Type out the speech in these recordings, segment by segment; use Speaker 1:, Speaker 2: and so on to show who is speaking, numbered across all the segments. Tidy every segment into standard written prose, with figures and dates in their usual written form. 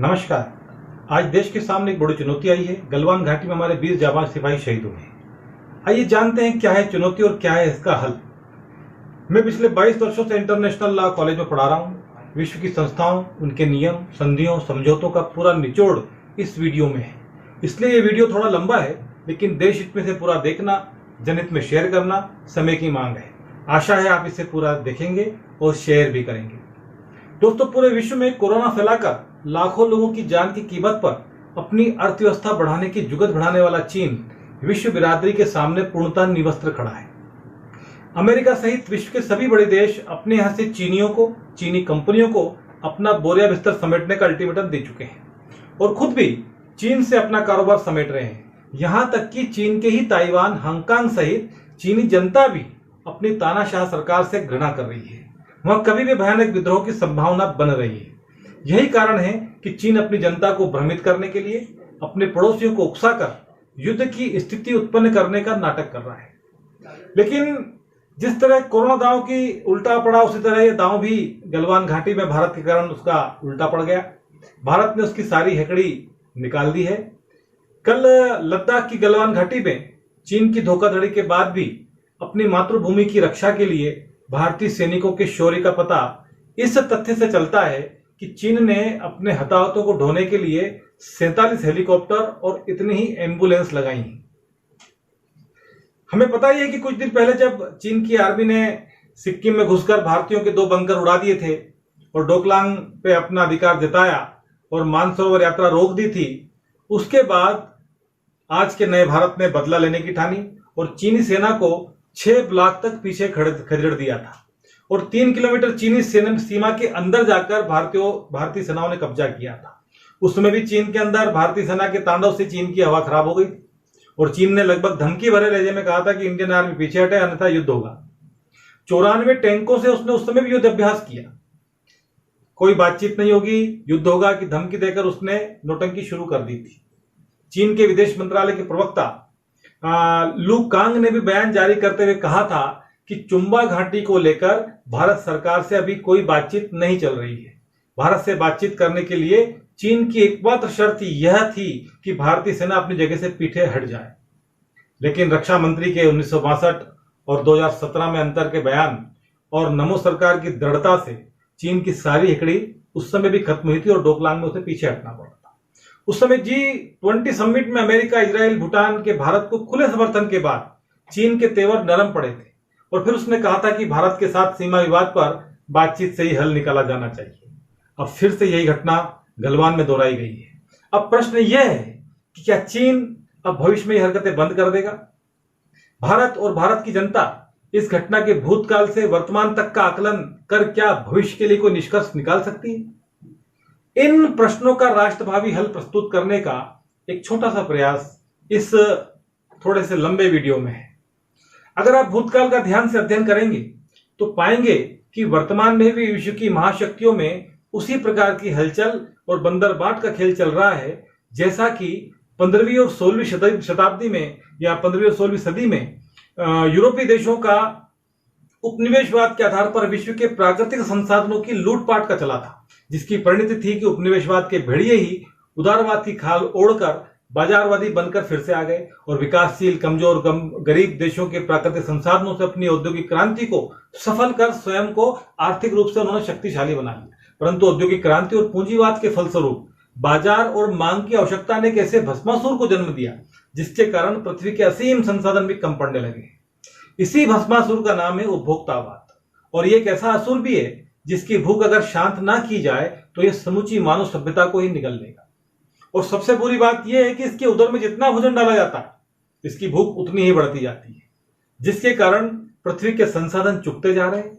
Speaker 1: नमस्कार। आज देश के सामने एक बड़ी चुनौती आई है। गलवान घाटी में हमारे 20 जाबाज सिपाही शहीद हुए हैं। आइए जानते हैं क्या है चुनौती और क्या है इसका हल। मैं पिछले 22 वर्षों से इंटरनेशनल लॉ कॉलेज में पढ़ा रहा हूँ। विश्व की संस्थाओं, उनके नियम, संधियों, समझौतों का पूरा निचोड़ इस वीडियो में है। इसलिए ये वीडियो थोड़ा लंबा है, लेकिन देश हित में से पूरा देखना, जनहित में शेयर करना समय की मांग है। आशा है आप इसे पूरा देखेंगे और शेयर भी करेंगे। दोस्तों, पूरे विश्व में कोरोना फैलाकर लाखों लोगों की जान की कीमत पर अपनी अर्थव्यवस्था बढ़ाने की जुगत बढ़ाने वाला चीन विश्व बिरादरी के सामने पूर्णतः निवस्त्र खड़ा है। अमेरिका सहित विश्व के सभी बड़े देश अपने यहां से चीनी कंपनियों को अपना बोरिया बिस्तर समेटने का अल्टीमेटम दे चुके हैं और खुद भी चीन से अपना कारोबार समेट रहे हैं। यहां तक कि चीन के ही ताइवान, हांगकांग सहित चीनी जनता भी अपनी तानाशाह सरकार से घृणा कर रही है। वहां कभी भी भयानक विद्रोह की संभावना बन रही है। यही कारण है कि चीन अपनी जनता को भ्रमित करने के लिए अपने पड़ोसियों को उकसाकर युद्ध की स्थिति उत्पन्न करने का नाटक कर रहा है। लेकिन जिस तरह कोरोना दांव की उल्टा पड़ा, उसी तरह यह दांव भी गलवान घाटी में भारत के कारण उसका उल्टा पड़ गया। भारत ने उसकी सारी हेकड़ी निकाल दी है। कल लद्दाख की गलवान घाटी में चीन की धोखाधड़ी के बाद भी अपनी मातृभूमि की रक्षा के लिए भारतीय सैनिकों के शौर्य का पता इस तथ्य से चलता है कि चीन ने अपने हताहतों को ढोने के लिए 47 हेलीकॉप्टर और इतनी ही एम्बुलेंस लगाई। हमें पता ही है कि कुछ दिन पहले जब चीन की आर्मी ने सिक्किम में घुसकर भारतीयों के 2 बंकर उड़ा दिए थे और डोकलाम पे अपना अधिकार जताया और मानसरोवर यात्रा रोक दी थी, उसके बाद आज के नए भारत ने बदला लेने की ठानी और चीनी सेना को 6 ब्लॉक तक पीछे खदेड़ दिया था और 3 किलोमीटर चीनी सीमा के अंदर जाकर भारतीय सेनाओं ने कब्जा किया था। उसमें भी चीन के अंदर भारतीय सेना के तांडव से चीन की हवा खराब हो गई और चीन ने लगभग धमकी भरे लहजे में कहा था कि इंडियन आर्मी पीछे हटे, अन्यथा युद्ध होगा। 94 टैंकों से उसने उस समय भी युद्ध अभ्यास किया। कोई बातचीत नहीं होगी, युद्ध होगा की धमकी देकर उसने नौटंकी शुरू कर दी थी। चीन के विदेश मंत्रालय के प्रवक्ता लू कांग ने भी बयान जारी करते हुए कहा था कि चुम्बा घाटी को लेकर भारत सरकार से अभी कोई बातचीत नहीं चल रही है। भारत से बातचीत करने के लिए चीन की एकमात्र शर्त यह थी कि भारतीय सेना अपनी जगह से पीछे हट जाए। लेकिन रक्षा मंत्री के 1962 और 2017 में अंतर के बयान और नमो सरकार की दृढ़ता से चीन की सारी हिकड़ी उस समय भी खत्म हुई थी और डोकलाम में उसे पीछे हटना पड़ा था। उस समय G20 समिट में अमेरिका, इजराइल, भूटान के भारत को खुले समर्थन के बाद चीन के तेवर नरम पड़े थे और फिर उसने कहा था कि भारत के साथ सीमा विवाद पर बातचीत से ही हल निकाला जाना चाहिए। अब फिर से यही घटना गलवान में दोहराई गई है। अब प्रश्न यह है कि क्या चीन अब भविष्य में ये हरकतें बंद कर देगा? भारत और भारत की जनता इस घटना के भूतकाल से वर्तमान तक का आकलन कर क्या भविष्य के लिए कोई निष्कर्ष निकाल सकती है? इन प्रश्नों का राष्ट्रभावी हल प्रस्तुत करने का एक छोटा सा प्रयास इस थोड़े से लंबे वीडियो में है। अगर आप भूतकाल का ध्यान से अध्ययन करेंगे तो पाएंगे कि वर्तमान में भी विश्व की महाशक्तियों में उसी प्रकार की हलचल और बंदरबाट का खेल चल रहा है जैसा कि 15वीं और 16वीं शताब्दी में या 15वीं और 16वीं सदी में यूरोपीय देशों का उपनिवेशवाद के आधार पर विश्व के प्राकृतिक संसाधनों की लूटपाट का चला था, जिसकी परिणति थी कि उपनिवेशवाद के भेड़िए ही उदारवाद की खाल ओढ़कर बाजारवादी बनकर फिर से आ गए और विकासशील, कमजोर, गरीब देशों के प्राकृतिक संसाधनों से अपनी औद्योगिक क्रांति को सफल कर स्वयं को आर्थिक रूप से उन्होंने शक्तिशाली बना लिया। परंतु औद्योगिक क्रांति और पूंजीवाद के फलस्वरूप बाजार और मांग की आवश्यकता ने एक ऐसे भस्मासुर को जन्म दिया जिसके कारण पृथ्वी के असीम संसाधन भी कम पड़ने लगे। इसी भस्मासुर का नाम है उपभोक्तावाद और ये एक ऐसा असुर भी है जिसकी भूख अगर शांत ना की जाए तो यह समूची मानव सभ्यता को ही निगल लेगा। और सबसे बुरी बात यह है कि इसके उदर में जितना भोजन डाला जाता है इसकी भूख उतनी ही बढ़ती जाती है, जिसके कारण पृथ्वी के संसाधन चुकते जा रहे हैं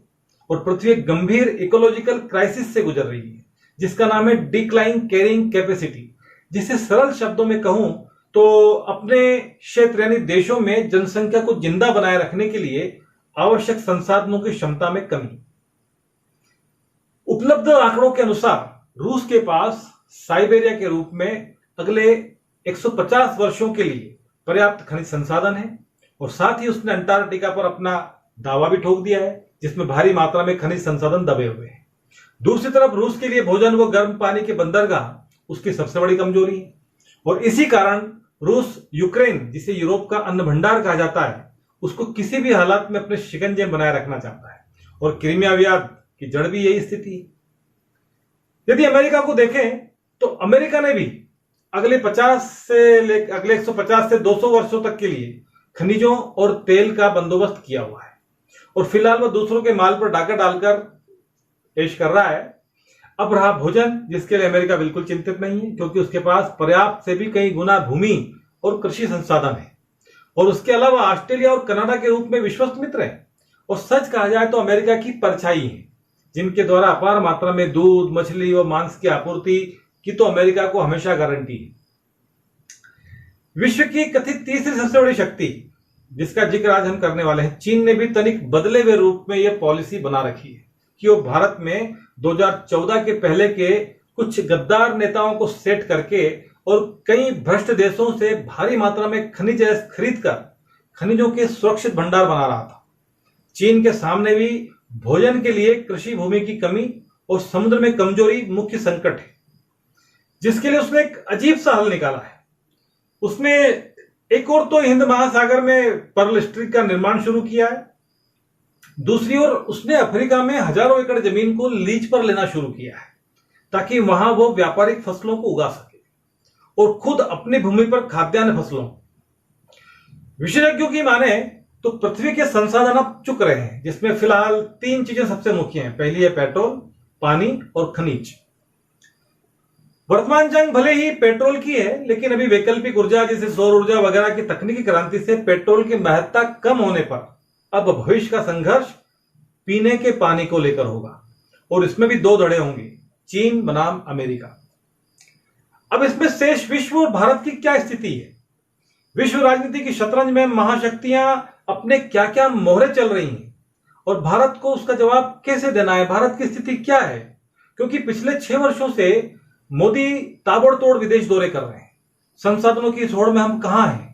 Speaker 1: और पृथ्वी एक गंभीर इकोलॉजिकल क्राइसिस से गुजर रही है जिसका नाम है डिक्लाइन कैरिंग कैपेसिटी। जिसे सरल शब्दों में कहूं तो अपने क्षेत्र यानी देशों में जनसंख्या को जिंदा बनाए रखने के लिए आवश्यक संसाधनों की क्षमता में कमी। उपलब्ध आंकड़ों के अनुसार रूस के पास साइबेरिया के रूप में अगले 150 वर्षों के लिए पर्याप्त खनिज संसाधन है और साथ ही उसने अंटार्कटिका पर अपना दावा भी ठोक दिया है जिसमें भारी मात्रा में खनिज संसाधन दबे हुए हैं। दूसरी तरफ रूस के लिए भोजन व गर्म पानी के बंदरगाह उसकी सबसे बड़ी कमजोरी है। और इसी कारण रूस यूक्रेन, जिसे यूरोप का अन्न भंडार कहा जाता है, उसको किसी भी हालात में अपने शिकंजे में बनाए रखना चाहता है। और क्रीमिया विवाद की जड़ भी यही स्थिति है। यदि अमेरिका को देखें तो अमेरिका ने भी अगले 150 से 200 वर्षों तक के लिए खनिजों और तेल का बंदोबस्त किया हुआ है, और फिलहाल वह दूसरों के माल पर डाका डालकर पेश कर रहा है। अब रहा भोजन, जिसके लिए अमेरिका बिल्कुल चिंतित नहीं है, क्योंकि उसके पास पर्याप्त से भी कई गुना भूमि और कृषि संसाधन है, और उसके अलावा ऑस्ट्रेलिया और कनाडा के रूप में विश्वस्त मित्र है, और सच कहा जाए तो अमेरिका की परछाई है, जिनके द्वारा अपार मात्रा में दूध, मछली और मांस की आपूर्ति की तो अमेरिका को हमेशा गारंटी है। विश्व की कथित तीसरी सबसे बड़ी शक्ति, जिसका जिक्र आज हम करने वाले हैं, चीन ने भी तनिक बदले हुए रूप में यह पॉलिसी बना रखी है कि वो भारत में 2014 के पहले के कुछ गद्दार नेताओं को सेट करके और कई भ्रष्ट देशों से भारी मात्रा में खनिज खरीदकर खनिजों के सुरक्षित भंडार बना रहा था। चीन के सामने भी भोजन के लिए कृषि भूमि की कमी और समुद्र में कमजोरी मुख्य संकट है, जिसके लिए उसने एक अजीब सा हल निकाला है। उसने एक और तो हिंद महासागर में पर्ल स्ट्रीट का निर्माण शुरू किया है, दूसरी ओर उसने अफ्रीका में हजारों एकड़ जमीन को लीज पर लेना शुरू किया है, ताकि वहां वो व्यापारिक फसलों को उगा सके और खुद अपनी भूमि पर खाद्यान्न फसलों। विशेषज्ञों की माने तो पृथ्वी के संसाधन अब चुक रहे हैं, जिसमें फिलहाल 3 चीजें सबसे मुख्य हैं। पहली है पेट्रोल, पानी और खनिज। वर्तमान जंग भले ही पेट्रोल की है, लेकिन अभी वैकल्पिक ऊर्जा जैसे सौर ऊर्जा वगैरह की तकनीकी क्रांति से पेट्रोल की महत्ता कम होने पर अब भविष्य का संघर्ष पीने के पानी को लेकर होगा, और इसमें भी 2 धड़े होंगे, चीन बनाम अमेरिका। अब इसमें शेष विश्व और भारत की क्या स्थिति है? विश्व राजनीति की शतरंज में महाशक्तियां अपने क्या क्या मोहरे चल रही हैं, और भारत को उसका जवाब कैसे देना है? भारत की स्थिति क्या है? क्योंकि पिछले 6 वर्षों से मोदी ताबड़तोड़ विदेश दौरे कर रहे हैं। संसाधनों की इस होड़ में हम कहां हैं?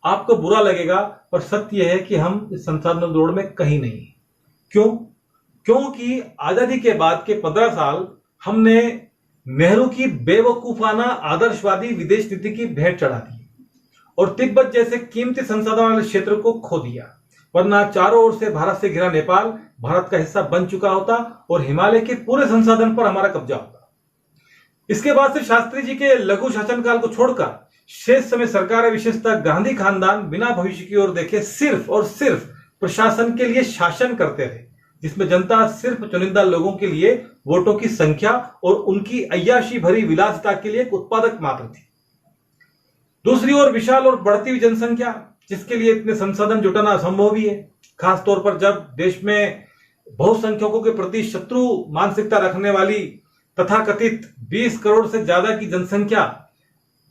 Speaker 1: आपको बुरा लगेगा, पर सत्य यह है कि हम इस संसाधनों दौड़ में कहीं नहीं है। क्यों? क्योंकि आजादी के बाद के 15 साल हमने नेहरू की बेवकूफाना आदर्शवादी विदेश नीति की भेंट चढ़ा दी और तिब्बत जैसे कीमती संसाधन वाले क्षेत्र को खो दिया, वरना चारों ओर से भारत से घिरा नेपाल भारत का हिस्सा बन चुका होता और हिमालय के पूरे संसाधन पर हमारा कब्जा होता। इसके बाद से शास्त्री जी के लघु शासनकाल को छोड़कर शेष समय सरकार, विशेषतः गांधी खानदान, बिना भविष्य की ओर देखे सिर्फ और सिर्फ प्रशासन के लिए शासन करते रहे, जिसमें जनता सिर्फ चुनिंदा लोगों के लिए वोटों की संख्या और उनकी अय्याशी भरी विलासिता के लिए एक उत्पादक मात्र थी। दूसरी ओर विशाल और बढ़ती हुई जनसंख्या, जिसके लिए इतने संसाधन जुटाना असंभव भी है, खासतौर पर जब देश में बहुसंख्यकों के प्रति शत्रु मानसिकता रखने वाली तथाकथित 20 करोड़ से ज्यादा की जनसंख्या,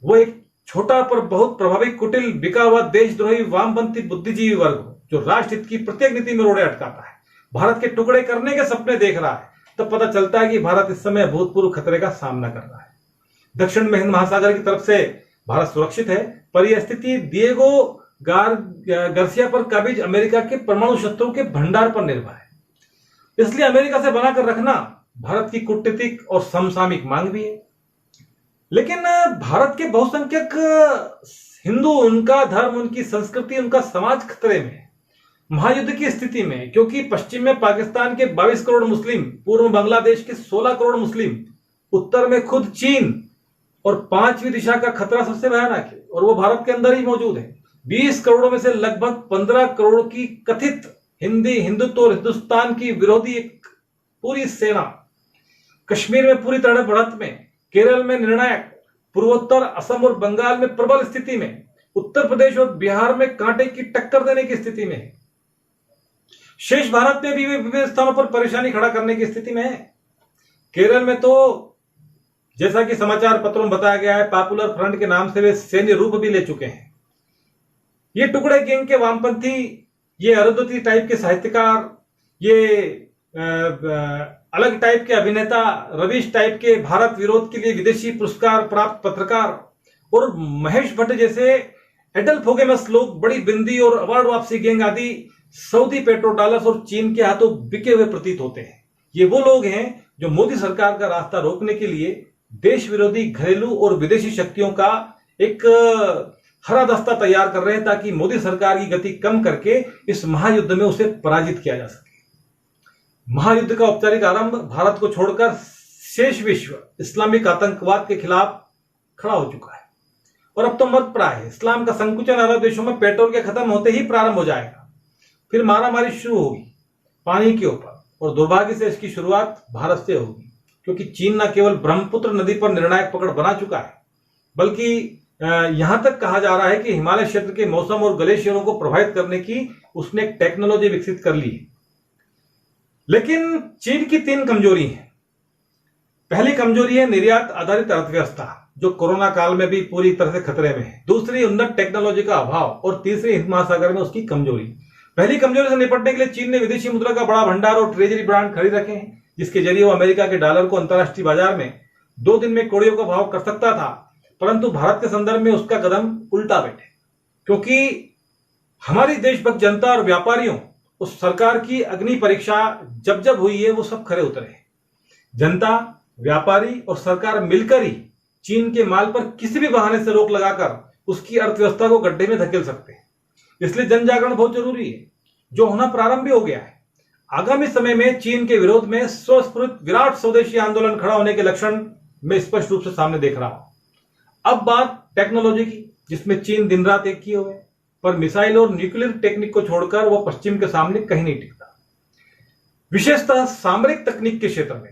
Speaker 1: वो एक छोटा पर बहुत प्रभावी कुटिल बिका हुआ देशद्रोही वामपंथी बुद्धिजीवी वर्ग जो राष्ट्र हित की प्रत्येक नीति में रोड़े अटकाता है, भारत के टुकड़े करने के सपने देख रहा है, तब पता चलता है कि भारत इस समय अभूतपूर्व खतरे का सामना कर रहा है। दक्षिण में हिंद महासागर की तरफ से भारत सुरक्षित है, पर यह स्थिति दिएगो गार्सिया पर काबिज अमेरिका के परमाणु शस्त्रों के भंडार पर निर्भर है। इसलिए अमेरिका से बनाकर रखना भारत की कूटनीतिक और समसामयिक मांग भी है। लेकिन भारत के बहुसंख्यक हिंदू, उनका धर्म, उनकी संस्कृति, उनका समाज खतरे में है महायुद्ध की स्थिति में, क्योंकि पश्चिम में पाकिस्तान के 22 करोड़ मुस्लिम, पूर्व बांग्लादेश के 16 करोड़ मुस्लिम, उत्तर में खुद चीन, और 5वीं दिशा का खतरा सबसे भयानक है और वो भारत के अंदर ही मौजूद है। 20 करोड़ों में से लगभग 15 करोड़ की कथित हिंदी, हिंदुत्व और हिंदुस्तान की विरोधी एक पूरी सेना, कश्मीर में पूरी तरह बढ़त में, केरल में निर्णायक, पूर्वोत्तर असम और बंगाल में प्रबल स्थिति में, उत्तर प्रदेश और बिहार में कांटे की टक्कर देने की स्थिति में है। शेष भारत में भी वे विभिन्न स्थानों पर परेशानी खड़ा करने की स्थिति में है। केरल में तो जैसा कि समाचार पत्रों में बताया गया है, पॉपुलर फ्रंट के नाम से वे सैन्य रूप भी ले चुके हैं। ये टुकड़े गैंग के वामपंथी, ये अरुंधति टाइप के साहित्यकार, ये अलग टाइप के अभिनेता, रवीश टाइप के भारत विरोध के लिए विदेशी पुरस्कार प्राप्त पत्रकार और महेश भट्ट जैसे एडल्फोगेमस लोग, बड़ी बिंदी और अवार्ड वापसी गैंग आदि सऊदी पेट्रो डॉलर्स और चीन के हाथों बिके हुए प्रतीत होते हैं। ये वो लोग हैं जो मोदी सरकार का रास्ता रोकने के लिए देश विरोधी घरेलू और विदेशी शक्तियों का एक हरा दस्ता तैयार कर रहे हैं ताकि मोदी सरकार की गति कम करके इस महायुद्ध में उसे पराजित किया जा सके। महायुद्ध का औपचारिक आरंभ भारत को छोड़कर शेष विश्व इस्लामिक आतंकवाद के खिलाफ खड़ा हो चुका है और अब तो मर्द प्राय है। इस्लाम का संकुचन अरब देशों में पेट्रोल के खत्म होते ही प्रारंभ हो जाएगा, फिर मारामारी शुरू होगी पानी के ऊपर, और दुर्भाग्य से इसकी शुरुआत भारत से होगी, क्योंकि चीन न केवल ब्रह्मपुत्र नदी पर निर्णायक पकड़ बना चुका है, बल्कि यहां तक कहा जा रहा है कि हिमालय क्षेत्र के मौसम और ग्लेशियरों को प्रभावित करने की उसने एक टेक्नोलॉजी विकसित कर ली है। लेकिन चीन की 3 कमजोरी हैं। पहली कमजोरी है निर्यात आधारित अर्थव्यवस्था, जो कोरोना काल में भी पूरी तरह से खतरे में है। दूसरी, उन्नत टेक्नोलॉजी का अभाव, और तीसरी, हिंद महासागर में उसकी कमजोरी। पहली कमजोरी से निपटने के लिए चीन ने विदेशी मुद्रा का बड़ा भंडार और ट्रेजरी ब्रांड खरीद रखे हैं, जिसके जरिए वो अमेरिका के डॉलर को अंतर्राष्ट्रीय बाजार में 2 दिन में कौड़ियों का भाव कर सकता था। परंतु भारत के संदर्भ में उसका कदम उल्टा बैठे, क्योंकि हमारी देशभक्त जनता और व्यापारियों उस सरकार की अग्नि परीक्षा जब जब हुई है वो सब खरे उतरे हैं। जनता, व्यापारी और सरकार मिलकर ही चीन के माल पर किसी भी बहाने से रोक लगाकर उसकी अर्थव्यवस्था को गड्ढे में धकेल सकते हैं। इसलिए जन जागरण बहुत जरूरी है, जो होना प्रारंभ भी हो गया है। आगामी समय में चीन के विरोध में स्वस्फुरित विराट स्वदेशी आंदोलन खड़ा होने के लक्षण मैं स्पष्ट रूप से सामने देख रहा हूं। अब बात टेक्नोलॉजी की, जिसमें चीन दिन रात एक किए हुए, पर मिसाइल और न्यूक्लियर टेक्निक को छोड़कर वो पश्चिम के सामने कहीं नहीं टिकता, विशेषतः सामरिक तकनीक के क्षेत्र में।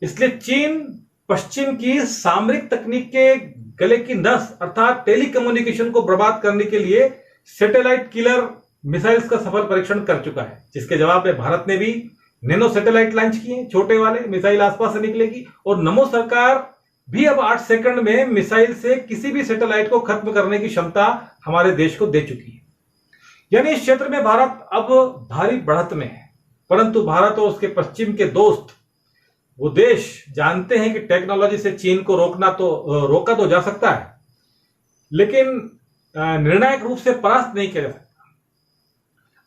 Speaker 1: इसलिए चीन पश्चिम की सामरिक तकनीक के गले की नस अर्थात टेलीकम्युनिकेशन को बर्बाद करने के लिए सैटेलाइट किलर मिसाइल्स का सफल परीक्षण कर चुका है, जिसके जवाब में भारत ने भी नैनो सैटेलाइट लॉन्च किए, छोटे वाले मिसाइल आसपास से निकलेगी, और नमो सरकार भी अब 8 सेकंड में मिसाइल से किसी भी सैटेलाइट को खत्म करने की क्षमता हमारे देश को दे चुकी है। यानी इस क्षेत्र में भारत अब भारी बढ़त में है। परंतु भारत और उसके पश्चिम के दोस्त वो देश जानते हैं कि टेक्नोलॉजी से चीन को रोका तो जा सकता है, लेकिन निर्णायक रूप से परास्त नहीं किया जा सकता।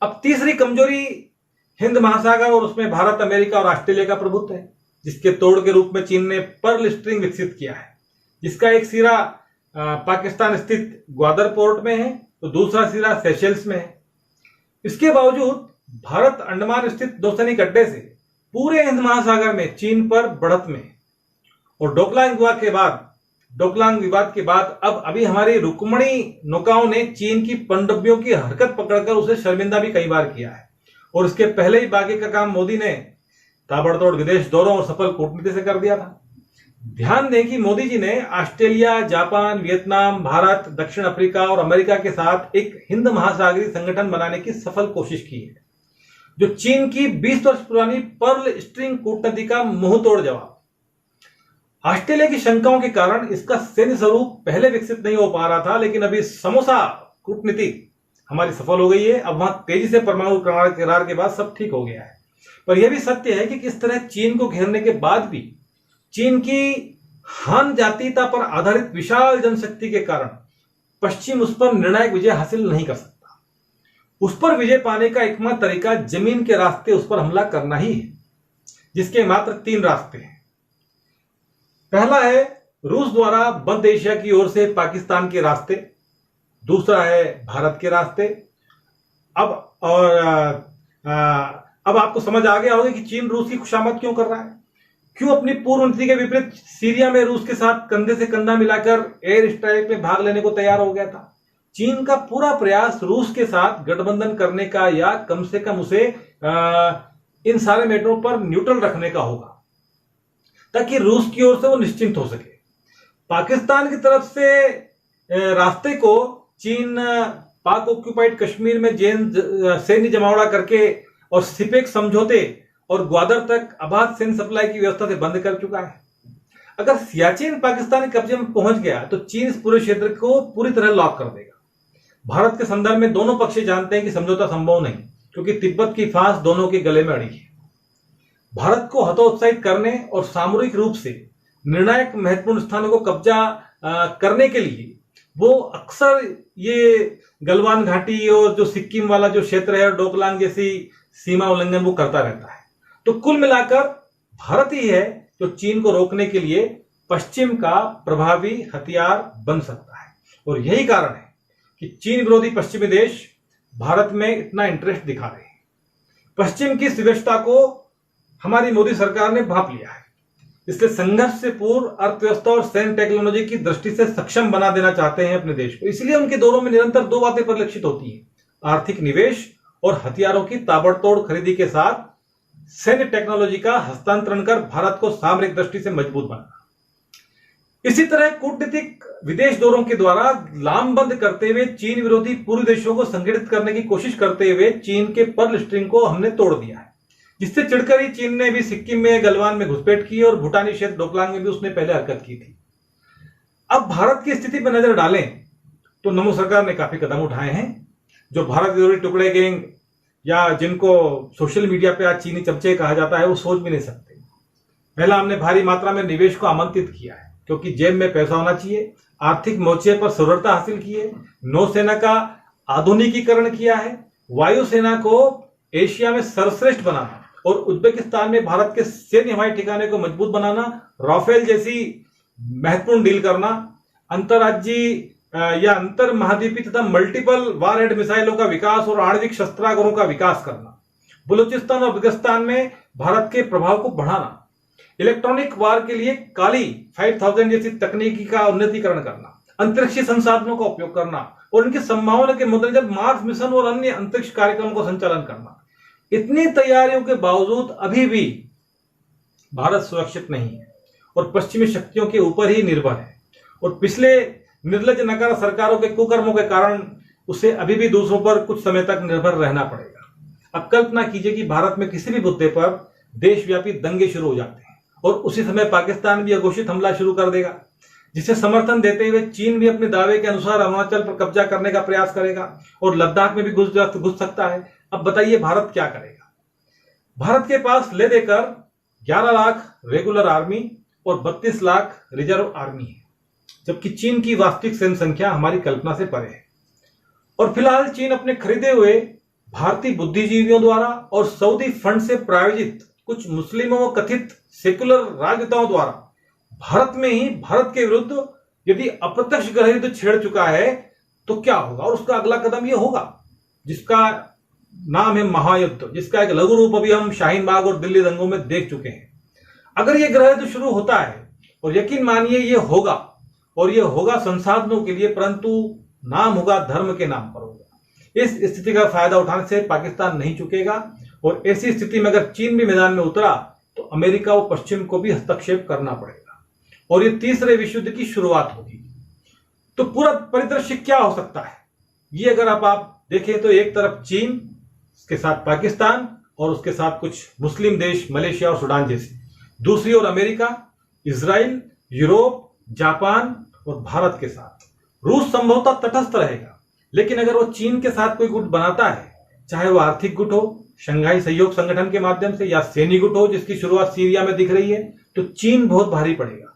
Speaker 1: अब तीसरी कमजोरी हिंद महासागर और उसमें भारत, अमेरिका और ऑस्ट्रेलिया का प्रभुत्व है, जिसके तोड़ के रूप में चीन ने पर्ल स्ट्रिंग विकसित किया है, जिसका एक सिरा पाकिस्तान स्थित ग्वादर पोर्ट में है तो दूसरा सिरा सेशेल्स में है। इसके बावजूद भारत अंडमान स्थित नौसैनिक अड्डे से पूरे हिंद महासागर में चीन पर बढ़त में, और डोकलाम विवाद के बाद अब अभी हमारी रुक्मणी नौकाओं ने चीन की पनडुब्बियों की हरकत पकड़कर उसे शर्मिंदा भी कई बार किया है। और इसके पहले ही बाकी का काम मोदी ने ताबड़तोड़ विदेश दौरों और सफल कूटनीति से कर दिया था। ध्यान दें कि मोदी जी ने ऑस्ट्रेलिया, जापान, वियतनाम, भारत, दक्षिण अफ्रीका और अमेरिका के साथ एक हिंद महासागरीय संगठन बनाने की सफल कोशिश की है, जो चीन की 20 वर्ष पुरानी पर्ल स्ट्रिंग कूटनीति का मुंहतोड़ जवाब। ऑस्ट्रेलिया की शंकाओं के कारण इसका सैन्य स्वरूप पहले विकसित नहीं हो पा रहा था, लेकिन अभी समोसा कूटनीति हमारी सफल हो गई है। अब वहां तेजी से परमाणु करार के बाद सब ठीक हो गया है। पर यह भी सत्य है कि किस तरह चीन को घेरने के बाद भी चीन की हान जातीयता पर आधारित विशाल जनशक्ति के कारण पश्चिम उस पर निर्णायक विजय हासिल नहीं कर सकता। उस पर विजय पाने का एकमात्र तरीका जमीन के रास्ते उस पर हमला करना ही है, जिसके मात्र 3 रास्ते हैं। पहला है रूस द्वारा मध्य एशिया की ओर से पाकिस्तान के रास्ते, दूसरा है भारत के रास्ते। अब आपको समझ आ गया होगा कि चीन रूस की खुशामद क्यों कर रहा है, क्यों अपनी पूर्व नीति के विपरीत सीरिया में रूस के साथ कंधे से कंधा मिलाकर एयर स्ट्राइक में भाग लेने को तैयार हो गया था। चीन का पूरा प्रयास रूस के साथ गठबंधन करने का या कम से कम उसे इन सारे मैटरों पर न्यूट्रल रखने का होगा, ताकि रूस की ओर से वो निश्चिंत हो सके। पाकिस्तान की तरफ से रास्ते को चीन पाक ऑक्यूपाइड कश्मीर में सैन्य जमावड़ा करके और सिपेक समझौते और ग्वादर तक अबाध सैन्य सप्लाई की व्यवस्था से बंद कर चुका है। अगर सियाचिन पाकिस्तानी कब्जे में पहुंच गया तो चीन इस पूरे क्षेत्र को पूरी तरह लॉक कर देगा। भारत के संदर्भ में दोनों पक्ष जानते हैं कि समझौता संभव नहीं, क्योंकि तिब्बत की फांस दोनों के गले में अड़ी है। भारत को हतोत्साहित करने और सामरिक रूप से निर्णायक महत्वपूर्ण स्थानों को कब्जा करने के लिए वो अक्सर ये गलवान घाटी और जो सिक्किम वाला जो क्षेत्र है और डोकलाम जैसी सीमा उल्लंघन वो करता रहता है। तो कुल मिलाकर भारत ही है जो चीन को रोकने के लिए पश्चिम का प्रभावी हथियार बन सकता है। और यही कारण है कि चीन विरोधी पश्चिमी देश भारत में इतना इंटरेस्ट दिखा रहे हैं। पश्चिम की विवशता को हमारी मोदी सरकार ने भांप लिया है, इसलिए संघर्ष से पूर्व अर्थव्यवस्था और सैन्य टेक्नोलॉजी की दृष्टि से सक्षम बना देना चाहते हैं अपने देश को। इसलिए उनके दौरों में निरंतर दो बातें परिलक्षित होती हैं, आर्थिक निवेश और हथियारों की ताबड़तोड़ खरीदी के साथ सैन्य टेक्नोलॉजी का हस्तांतरण कर भारत को सामरिक दृष्टि से मजबूत बनाना। इसी तरह कूटनीतिक विदेश दौरों के द्वारा लामबंद करते हुए चीन विरोधी पूर्वी देशों को संगठित करने की कोशिश करते हुए चीन के पर्ल स्ट्रिंग को हमने तोड़ दिया है, जिससे चिढ़कर ही चीन ने भी सिक्किम में गलवान में घुसपैठ की और भूटानी क्षेत्र डोकलांग में भी उसने पहले हरकत की थी। अब भारत की स्थिति पर नजर डालें तो नमो सरकार ने काफी कदम उठाए हैं। जो भारत विरोधी टुकड़े गैंग या जिनको सोशल मीडिया पे आज चीनी चमचे कहा जाता है, वो सोच भी नहीं सकते। पहला, हमने भारी मात्रा में निवेश को आमंत्रित किया है, क्योंकि जेब में पैसा होना चाहिए। आर्थिक मोर्चे पर सुदृढ़ता हासिल की है। नौसेना का आधुनिकीकरण किया है। वायुसेना को एशिया में सर्वश्रेष्ठ बनाना और उज्बेकिस्तान में भारत के सैन्य हवाई ठिकाने को मजबूत बनाना, राफेल जैसी महत्वपूर्ण डील करना, अंतरराज्यीय या अंतर महाद्वीपीय तथा मल्टीपल वारहेड मिसाइलों का विकास और आणविक शस्त्रागारों का विकास करना, बलूचिस्तान और अफगानिस्तान में भारत के प्रभाव को बढ़ाना, इलेक्ट्रॉनिक वार के लिए काली 5000 जैसी तकनीकी का उन्नतीकरण करना, अंतरिक्षीय संसाधनों का उपयोग करना और उनकी संभावना के मद्देनजर मार्स मिशन और अन्य अंतरिक्ष कार्यक्रमों का संचालन करना। इतनी तैयारियों के बावजूद अभी भी भारत सुरक्षित नहीं है और पश्चिमी शक्तियों के ऊपर ही निर्भर है। और पिछले निर्लज नकार सरकारों के कुकर्मों के कारण उसे अभी भी दूसरों पर कुछ समय तक निर्भर रहना पड़ेगा। अब कल्पना कीजिए कि भारत में किसी भी मुद्दे पर देशव्यापी दंगे शुरू हो जाते हैं और उसी समय पाकिस्तान भी अघोषित हमला शुरू कर देगा, जिसे समर्थन देते हुए चीन भी अपने दावे के अनुसार अरुणाचल पर कब्जा करने का प्रयास करेगा और लद्दाख में भी घुस सकता है। अब बताइए भारत क्या करेगा? भारत के पास ले देकर 11 लाख रेगुलर आर्मी और 32 लाख रिजर्व आर्मी है, जबकि चीन की वास्तविक सैन्य संख्या हमारी कल्पना से परे है। और फिलहाल चीन अपने खरीदे हुए भारतीय बुद्धिजीवियों द्वारा और सऊदी फंड से प्रायोजित कुछ मुस्लिमों व कथित सेकुलर राजनेताओं द्वारा भारत में ही भारत के विरुद्ध यदि अप्रत्यक्ष गृह युद्ध छेड़ चुका है तो क्या होगा, और उसका अगला कदम यह होगा जिसका नाम है महायुद्ध, जिसका एक लघु रूप अभी हम शाहीन बाग और दिल्ली दंगों में देख चुके हैं। अगर यह गृह युद्ध शुरू होता है, और यकीन मानिए यह होगा, और यह होगा संसाधनों के लिए, परंतु नाम होगा धर्म के नाम पर होगा। इस स्थिति का फायदा उठाने से पाकिस्तान नहीं चुकेगा और ऐसी स्थिति में अगर चीन भी मैदान में उतरा तो अमेरिका व पश्चिम को भी हस्तक्षेप करना पड़ेगा और यह तीसरे विश्व युद्ध की शुरुआत होगी। तो पूरा परिदृश्य क्या हो सकता है ये अगर आप देखें तो एक तरफ चीन, उसके साथ पाकिस्तान और उसके साथ कुछ मुस्लिम देश मलेशिया और सूडान जैसे, दूसरी ओर अमेरिका, इजराइल, यूरोप, जापान और भारत के साथ। रूस संभवतः तटस्थ रहेगा, लेकिन अगर वो चीन के साथ कोई गुट बनाता है, चाहे वो आर्थिक गुट हो शंघाई सहयोग संगठन के माध्यम से या सैन्य गुट हो जिसकी शुरुआत सीरिया में दिख रही है, तो चीन बहुत भारी पड़ेगा।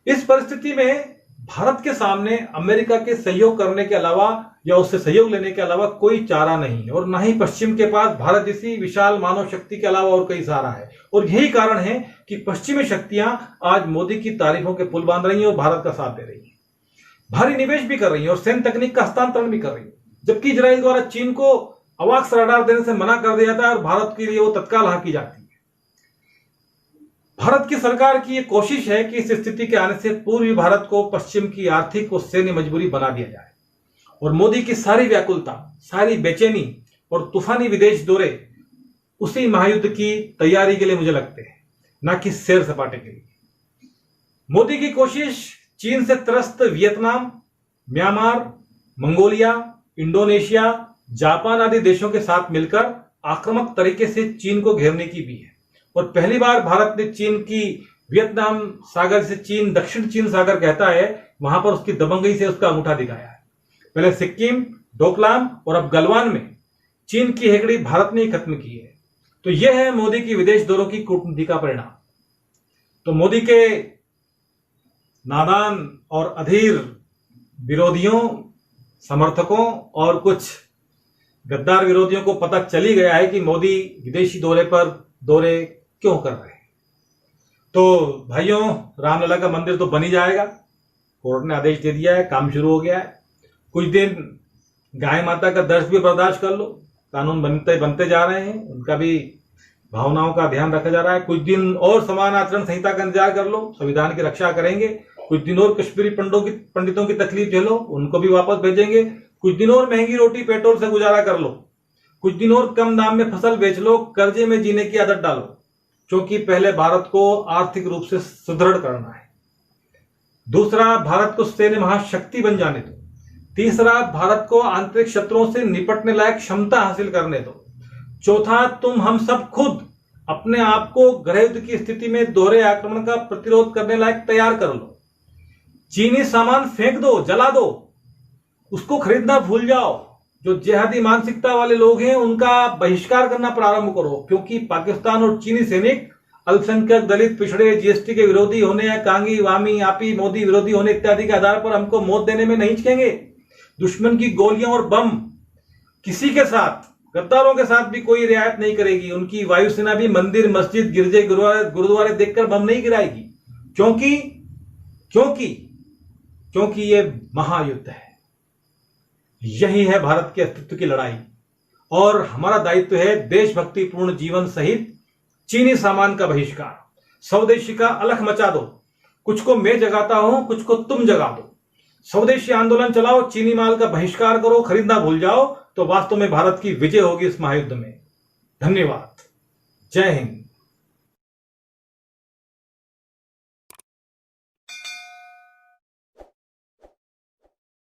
Speaker 1: इस परिस्थिति में भारत के सामने अमेरिका के सहयोग करने के अलावा या उससे सहयोग लेने के अलावा कोई चारा नहीं है और ना ही पश्चिम के पास भारत जैसी विशाल मानव शक्ति के अलावा और कोई सहारा है। और यही कारण है कि पश्चिमी शक्तियां आज मोदी की तारीफों के पुल बांध रही हैं और भारत का साथ दे रही हैं, भारी निवेश भी कर रही है और सैन्य तकनीक का हस्तांतरण भी कर रही है, जबकि इजराइल द्वारा चीन को अवाक्स रडार देने से मना कर दिया जाता है और भारत के लिए वो तत्काल हाँ की जाती है। भारत की सरकार की यह कोशिश है कि इस स्थिति के आने से पूर्वी भारत को पश्चिम की आर्थिक और सैन्य मजबूरी बना दिया जाए और मोदी की सारी व्याकुलता, सारी बेचैनी और तूफानी विदेश दौरे उसी महायुद्ध की तैयारी के लिए मुझे लगते हैं, ना कि सैर सपाटे के लिए। मोदी की कोशिश चीन से त्रस्त Vietnam, Myanmar, Mongolia, Indonesia, Japan आदि देशों के साथ मिलकर आक्रामक तरीके से चीन को घेरने की भी है। और पहली बार भारत ने चीन की वियतनाम सागर से चीन दक्षिण चीन सागर कहता है, वहां पर उसकी दबंगई से उसका अंगूठा दिखाया है। पहले सिक्किम, डोकलाम और अब गलवान में चीन की हेकड़ी भारत ने ही खत्म की है। तो यह है मोदी की विदेश दौरों की कूटनीति का परिणाम। तो मोदी के नादान और अधीर विरोधियों, समर्थकों और कुछ गद्दार विरोधियों को पता चल ही गया है कि मोदी विदेशी दौरे पर दौरे क्यों कर रहे हैं। तो भाइयों, रामलला का मंदिर तो बन ही जाएगा, कोर्ट ने आदेश दे दिया है, काम शुरू हो गया है। कुछ दिन गाय माता का दर्श भी बर्दाश्त कर लो, कानून बनते बनते जा रहे हैं, उनका भी भावनाओं का ध्यान रखा जा रहा है। कुछ दिन और समान आचरण संहिता का इंतजार कर लो, संविधान की रक्षा करेंगे। कुछ दिन और कश्मीरी पंडितों की तकलीफ झेलो, उनको भी वापस भेजेंगे। कुछ दिन और महंगी रोटी पेट्रोल से गुजारा कर लो, कुछ दिन और कम दाम में फसल बेच लो, कर्जे में जीने की आदत डालो, क्योंकि पहले भारत को आर्थिक रूप से सुदृढ़ करना है। दूसरा, भारत को सैन्य महाशक्ति बन जाने दो। तीसरा, भारत को आंतरिक शत्रुओं से निपटने लायक क्षमता हासिल करने दो। चौथा, तुम हम सब खुद अपने आप को गृह युद्ध की स्थिति में दोहरे आक्रमण का प्रतिरोध करने लायक तैयार कर लो। चीनी सामान फेंक दो, जला दो, उसको खरीदना भूल जाओ। जो जिहादी मानसिकता वाले लोग हैं उनका बहिष्कार करना प्रारंभ करो, क्योंकि पाकिस्तान और चीनी सैनिक अल्पसंख्यक, दलित, पिछड़े, जीएसटी के विरोधी होने या कांगी, वामी, आपी, मोदी विरोधी होने इत्यादि के आधार पर हमको मौत देने में नहीं हिचकेंगे। दुश्मन की गोलियां और बम किसी के साथ, गद्दारों के साथ भी कोई रियायत नहीं करेगी। उनकी वायुसेना भी मंदिर, मस्जिद, गिरजे, गुरुद्वारे देखकर बम नहीं गिराएगी, क्योंकि क्योंकि क्योंकि ये महायुद्ध है। यही है भारत के अस्तित्व की लड़ाई, और हमारा दायित्व है देशभक्तिपूर्ण जीवन सहित चीनी सामान का बहिष्कार। स्वदेशी का अलख मचा दो, कुछ को मैं जगाता हूं, कुछ को तुम जगा दो। स्वदेशी आंदोलन चलाओ, चीनी माल का बहिष्कार करो, खरीदना भूल जाओ, तो वास्तव में भारत की विजय होगी इस महायुद्ध में। धन्यवाद। जय हिंद।